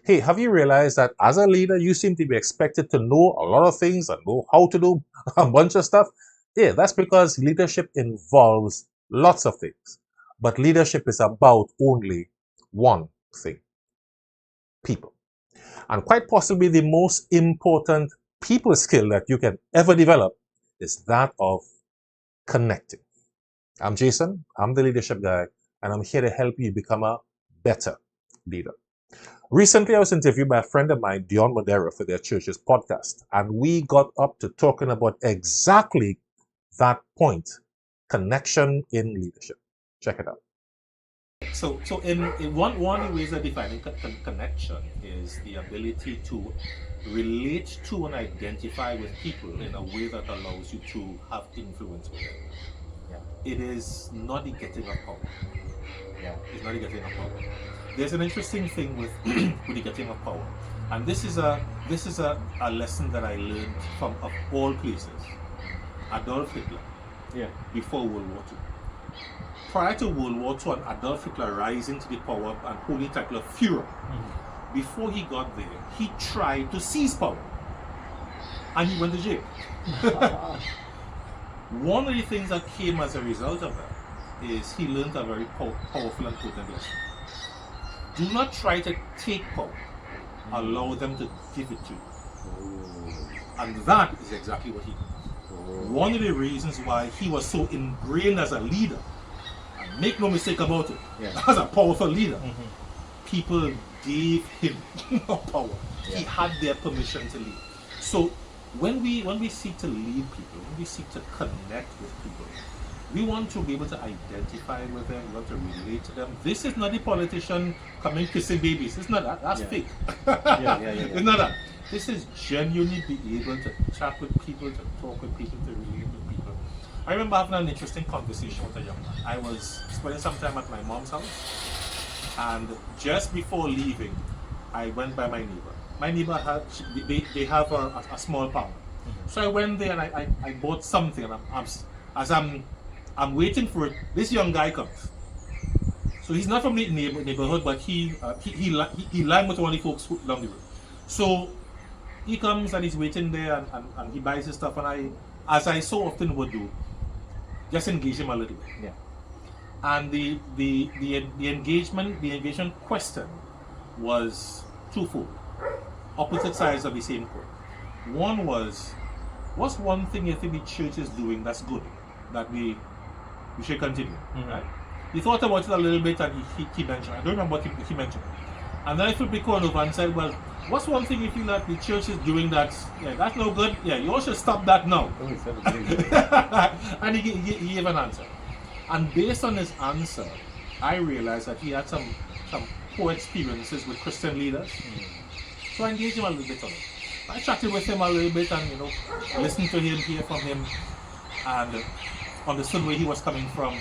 Hey, have you realized that as a leader, you seem to be expected to know a lot of things and know how to do a bunch of stuff? Yeah, that's because leadership involves lots of things. But leadership is about only one thing: people. And quite possibly the most important people skill that you can ever develop is that of connecting. I'm Jason, I'm the leadership guy, and I'm here to help you become a better leader. Recently, I was interviewed by a friend of mine, Dion Modera, for their church's podcast, and we got up to talking about exactly that point: connection in leadership. Check it out. So in one of the ways of defining connection is the ability to relate to and identify with people in a way that allows you to have influence with them. Yeah. It is not the getting of power. Yeah. It's not the getting of power. There's an interesting thing with with the getting of power, and this is a lesson that I learned from, of all places, Adolf Hitler. Yeah. Before World War II. Prior to World War II and Adolf Hitler rising to the power and holding the title of Führer, before he got there, he tried to seize power. And he went to jail. One of the things that came as a result of that is he learned a very powerful and potent lesson. Do not try to take power. Allow them to give it to you. And that is exactly what he did. One of the reasons why he was so ingrained as a leader, and make no mistake about it, as a powerful leader, people gave him power. He had their permission to lead. So when we seek to lead people, when we seek to connect with people, we want to be able to identify with them, we want to relate to them. This is not the politician coming kissing babies. It's not that. That's fake. It's not that. This is genuinely be able to chat with people, to talk with people, to relate with people. I remember having an interesting conversation with a young man. I was spending some time at my mom's house, and just before leaving, I went by my neighbor. My neighbor had, they have a small farm. So I went there and I bought something, and as I'm waiting for it, this young guy comes. So he's not from the neighborhood, but he lined with one of the folks along the road. So he comes and he's waiting there, and he buys his stuff, and as I so often would do, just engage him a little bit. Yeah. And the engagement question was twofold, opposite sides of the same coin. One was, what's one thing you think the church is doing that's good, that we should continue, right? He thought about it a little bit, and he mentioned, I don't remember what he mentioned. And then I flipped the coin over and said, well, what's one thing you feel that the church is doing that's no good? Yeah, you all should stop that now. And he gave an answer. And based on his answer, I realized that he had some poor experiences with Christian leaders. So I engaged him a little bit on it. I chatted with him a little bit and, listened to him, hear from him, and understood where he was coming from.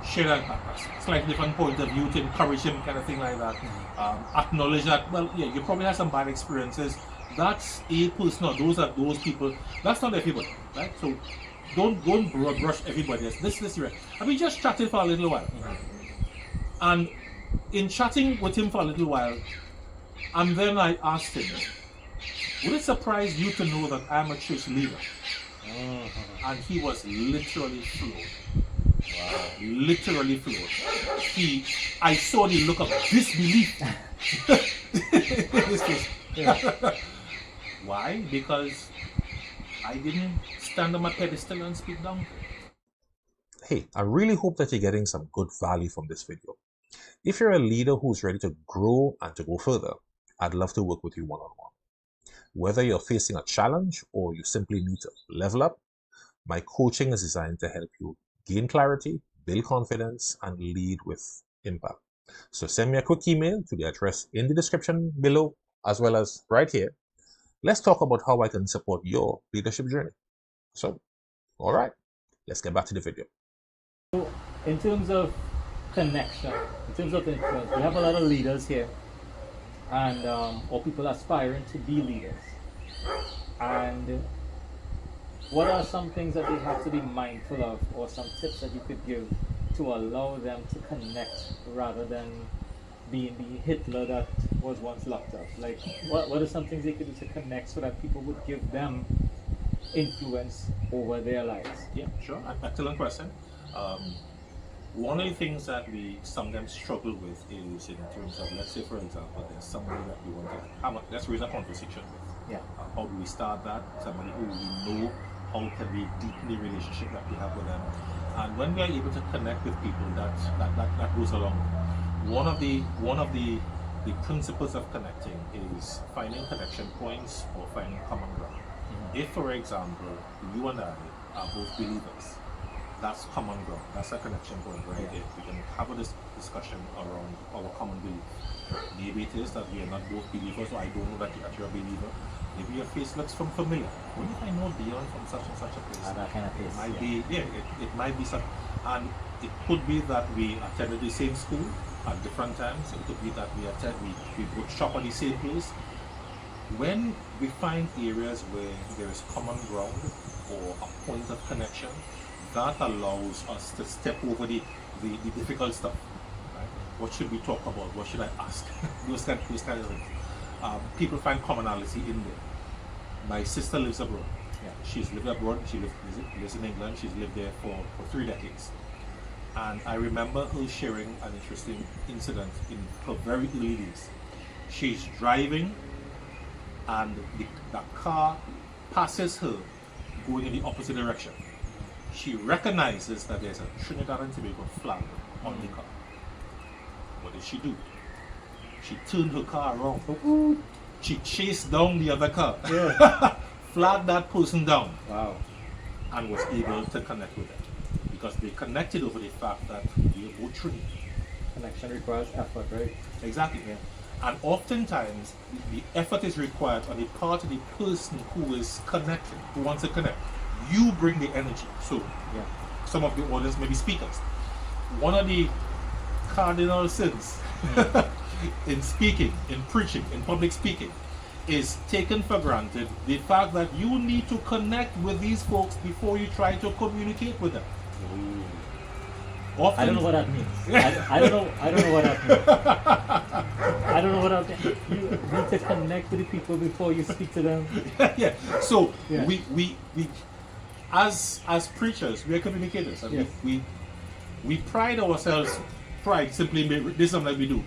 Shared a slightly different point of view to encourage him, kind of thing like that. Acknowledge that, well, yeah, you probably had some bad experiences. That's a person, those are those people. That's not everybody, right? So don't brush everybody else. This is right. And we just chatted for a little while. And in chatting with him for a little while, and then I asked him, would it surprise you to know that I'm a church leader? And he was literally floored. Wow. Literally floored. I saw the look of disbelief in his face. Why? Because I didn't stand on my pedestal and speak down. Hey, I really hope that you're getting some good value from this video. If you're a leader who's ready to grow and to go further, I'd love to work with you one-on-one. Whether you're facing a challenge or you simply need to level up, my coaching is designed to help you gain clarity, build confidence, and lead with impact. So send me a quick email to the address in the description below, as well as right here. Let's talk about how I can support your leadership journey. So, all right, let's get back to the video. In terms of connection, in terms of influence, we have a lot of leaders here, and or people aspiring to be leaders. And what are some things that they have to be mindful of, or some tips that you could give to allow them to connect rather than being the Hitler that was once locked up? Like, what are some things they could do to connect so that people would give them influence over their lives? Yeah, sure. Excellent question. Um, One of the things that we sometimes struggle with is in terms of, let's say, for example, there's somebody that we want to have, let's raise a conversation with. Yeah. How do we start that? Somebody who we know, how can we deepen the relationship that we have with them? And when we are able to connect with people, that goes along. One of the principles of connecting is finding connection points or finding common ground. If, for example, you and I are both believers, that's common ground. That's a connection point, right? Yeah. We can have a discussion around our common belief. Maybe it is that we are not both believers, or I don't know that you're a believer. Maybe your face looks familiar. What if I know Dion from such and such a place? That kind of It face. might be, it might be some, and it could be that we attended the same school at different times. It could be that we both shop at the same place. When we find areas where there is common ground or a point of connection, that allows us to step over the difficult stuff. Right? What should we talk about? What should I ask? those kind of things. People find commonality in there. My sister lives abroad. Yeah. She's lived abroad. She lives in England. She's lived there for 3 decades. And I remember her sharing an interesting incident in her very early days. She's driving, and the car passes her going in the opposite direction. She recognizes that there's a Trinidad and Tobago flag on the car. What did she do? She turned her car around. She chased down the other car, Yeah. flagged that person down, Wow. and was able to connect with them. Because they connected over the fact that we are both Trinidad. Connection requires effort, right? Exactly. Yeah. And oftentimes, the effort is required on the part of the person who is connecting, who wants to connect. You bring the energy. So, Yeah. some of the audience may be speakers. One of the cardinal sins in speaking, in preaching, in public speaking, is taken for granted the fact that you need to connect with these folks before you try to communicate with them. Often, I don't know what that means. I don't know what that means. I don't know what that means. You need to connect with the people before you speak to them. yeah. So Yeah. we as preachers, we are communicators, and Yes. we pride ourselves. Pride simply this is something that we do.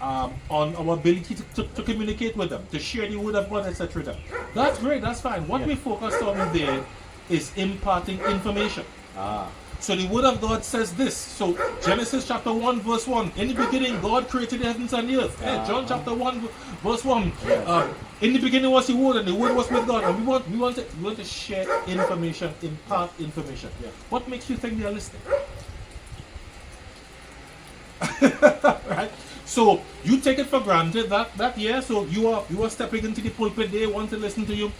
On our ability to communicate with them, to share the word of God, etc. with them. That's great, that's fine. What Yeah. we focus on there is imparting information. Ah. So the word of God says this. So Genesis chapter 1 verse 1. In the beginning God created the heavens and the earth. John chapter 1 verse 1. In the beginning was the word, and the word was with God. And we want to share information, impart information. Yeah. What makes you think they are listening? Right? So you take it for granted that yeah, so you are stepping into the pulpit, they want to listen to you.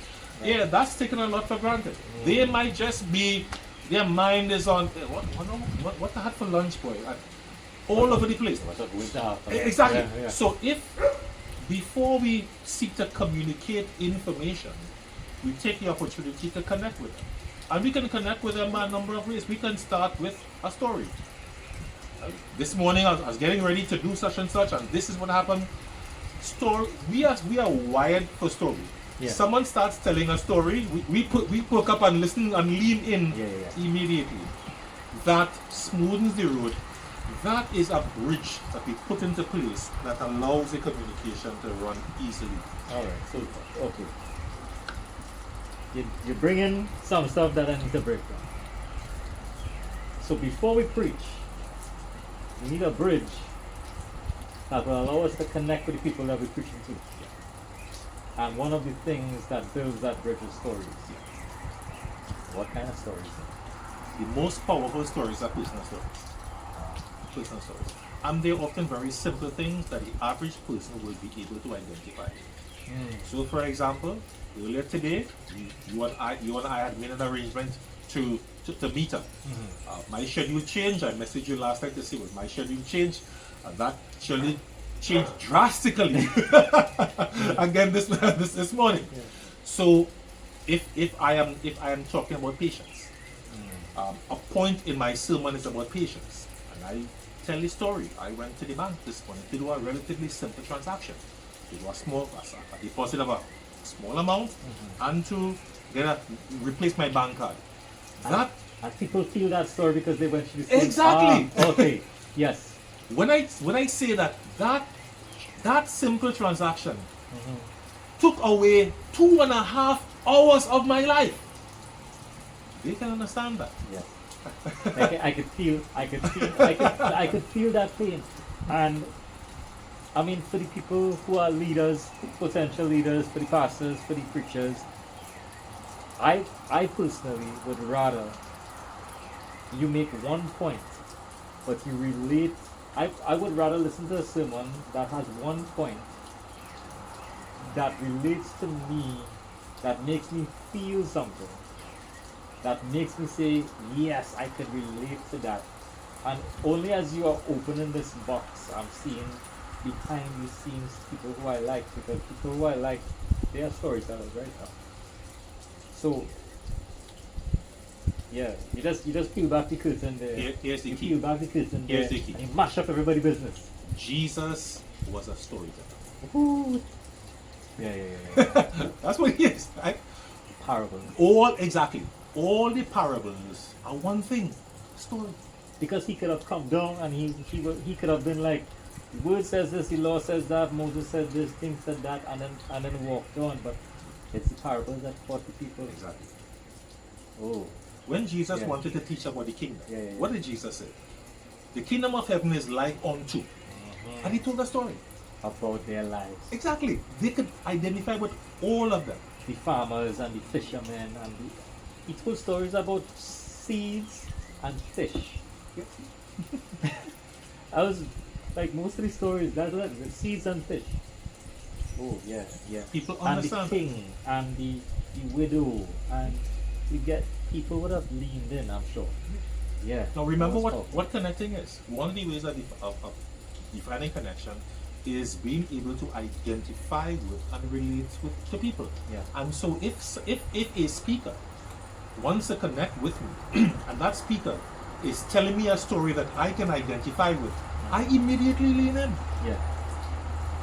Yeah, that's taken a lot for granted. They might just be, their mind is on what I had for lunch, boy, all over the place. What's up with that? Exactly. Yeah, yeah. So if before we seek to communicate information, we take the opportunity to connect with them, and we can connect with them a number of ways. We can start with a story. This morning I was getting ready to do such and such, and this is what happened. Story. We are wired for story. Yeah. Someone starts telling a story, we perk up and listen and lean in Yeah. immediately. That smoothens the road. That is a bridge that we put into place that allows the communication to run easily. All right. So okay. You bring in some stuff that I need to break down. So before we preach, we need a bridge that will allow us to connect with the people that we're preaching to. And one of the things that builds that bridge is stories. What kind of stories? The most powerful stories are personal stories. Personal stories. And they're often very simple things that the average person will be able to identify. So for example, earlier today, you and I had made an arrangement to meet up. My schedule changed. I messaged you last night to see what my schedule changed. And that schedule changed drastically again this morning. Yeah. So if I am talking about patience, a point in my sermon is about patience, and I tell a story. I went to the bank this morning to do a relatively simple transaction. to do a deposit of a small amount, and to replace my bank card. That And people feel that story because they went through the same. Exactly. Okay. Yes. when I say that simple transaction took away 2.5 hours of my life, they can understand that. Yes. I could feel I could feel that pain. And I mean, for the people who are leaders, potential leaders, for the pastors, for the preachers, I personally would rather you make one point, but you relate. I would rather listen to a sermon that has one point that relates to me, that makes me feel something, that makes me say, yes, I can relate to that. And only as you are opening this box, I'm seeing behind the scenes people who I like, because people who I like, they are storytellers right now. So yeah, you just peel back the curtain there. Here's the You key. peel back the curtain Here's there, the key. and you mash up everybody's business. Jesus was a storyteller. Ooh. Yeah. That's what he is, right? Parables. All the parables are one thing, story. Because he could have come down and he could have been like, the word says this, the law says that, Moses said this, things said that, and then walked on. But it's the parables that taught the people. Exactly. Oh, When Jesus Yeah. wanted to teach about the kingdom, Yeah. what did Jesus say? The kingdom of heaven is like unto. And he told a story. about their lives. Exactly. They could identify with all of them. The farmers and the fishermen he told stories about seeds and fish. I was like most of the stories that's what the seeds and fish. Oh yeah. People And the understand. king and the widow, and you get people would have leaned in, I'm sure. Yeah. Now remember that was powerful. what connecting is. One of the ways of defining connection is being able to identify with and relate with to people. Yeah. And so if a speaker wants to connect with me and that speaker is telling me a story that I can identify with, I immediately lean in. Yeah.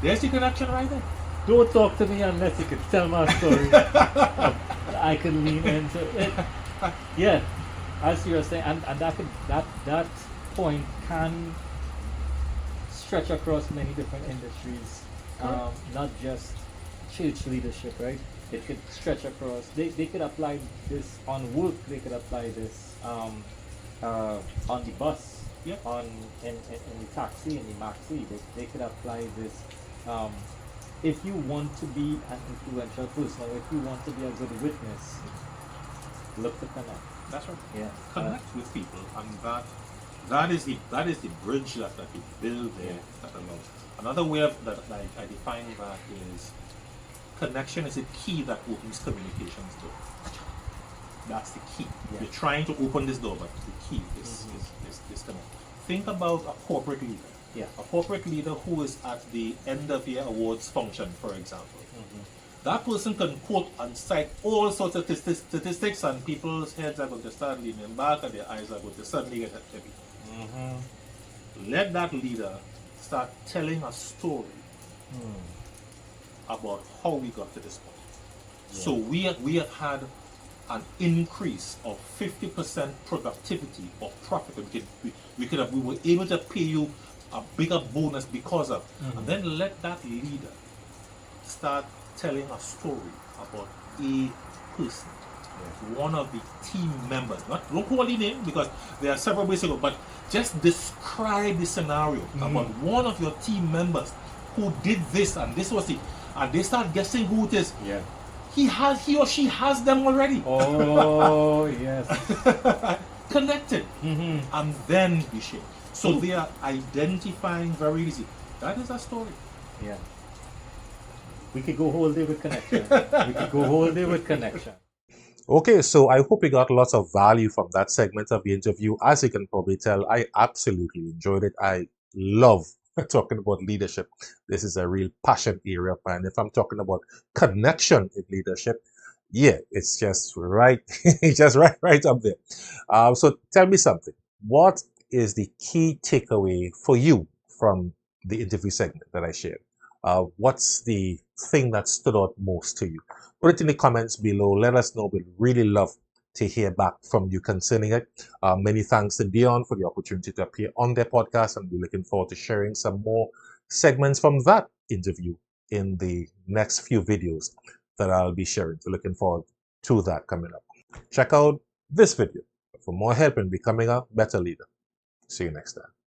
There's the connection right there. Don't talk to me unless you can tell my story. I can lean into it. Yeah, as you were saying, and that point can stretch across many different industries, not just church leadership, right? It could stretch across. They could apply this on work. They could apply this on the bus, Yeah. in the taxi, in the maxi. They could apply this. If you want to be an influential person, or if you want to be a good witness, look to connect. That's right. Yeah. Connect with people, and that is the bridge that we build there. That allows. Another way of that I define that is connection is a key that opens communications door. That's the key. Yeah. You're trying to open this door, but the key is connect. Think about a corporate leader. Yeah. A corporate leader who is at the end of year awards function, for example. That person can quote and cite all sorts of statistics, and people's heads are going to start leaning back and their eyes are going to suddenly get heavy. Let that leader start telling a story about how we got to this point. So we have had an increase of 50% productivity or profit. We were able to pay you a bigger bonus because of, and then let that leader start telling a story about a person, one of the team members. Don't call the name because there are several ways to go, but just describe the scenario about one of your team members who did this and this was it, and they start guessing who it is. Yeah. He or she has them already. Oh yes. Connected, and then we share. So they are identifying very easy. That is a story. Yeah. We could go whole day with connection. We could go whole day with connection. Okay, so I hope you got lots of value from that segment of the interview. As you can probably tell, I absolutely enjoyed it. I love talking about leadership. This is a real passion area of mine. If I'm talking about connection in leadership, yeah, it's just right, it's just right up there. So tell me something. What is the key takeaway for you from the interview segment that I shared? What's the thing that stood out most to you? Put it in the comments below. Let us know. We'd really love to hear back from you concerning it. Many thanks to Dion for the opportunity to appear on their podcast, and we're looking forward to sharing some more segments from that interview in the next few videos that I'll be sharing. So looking forward to that coming up. Check out this video for more help in becoming a better leader. See you next time.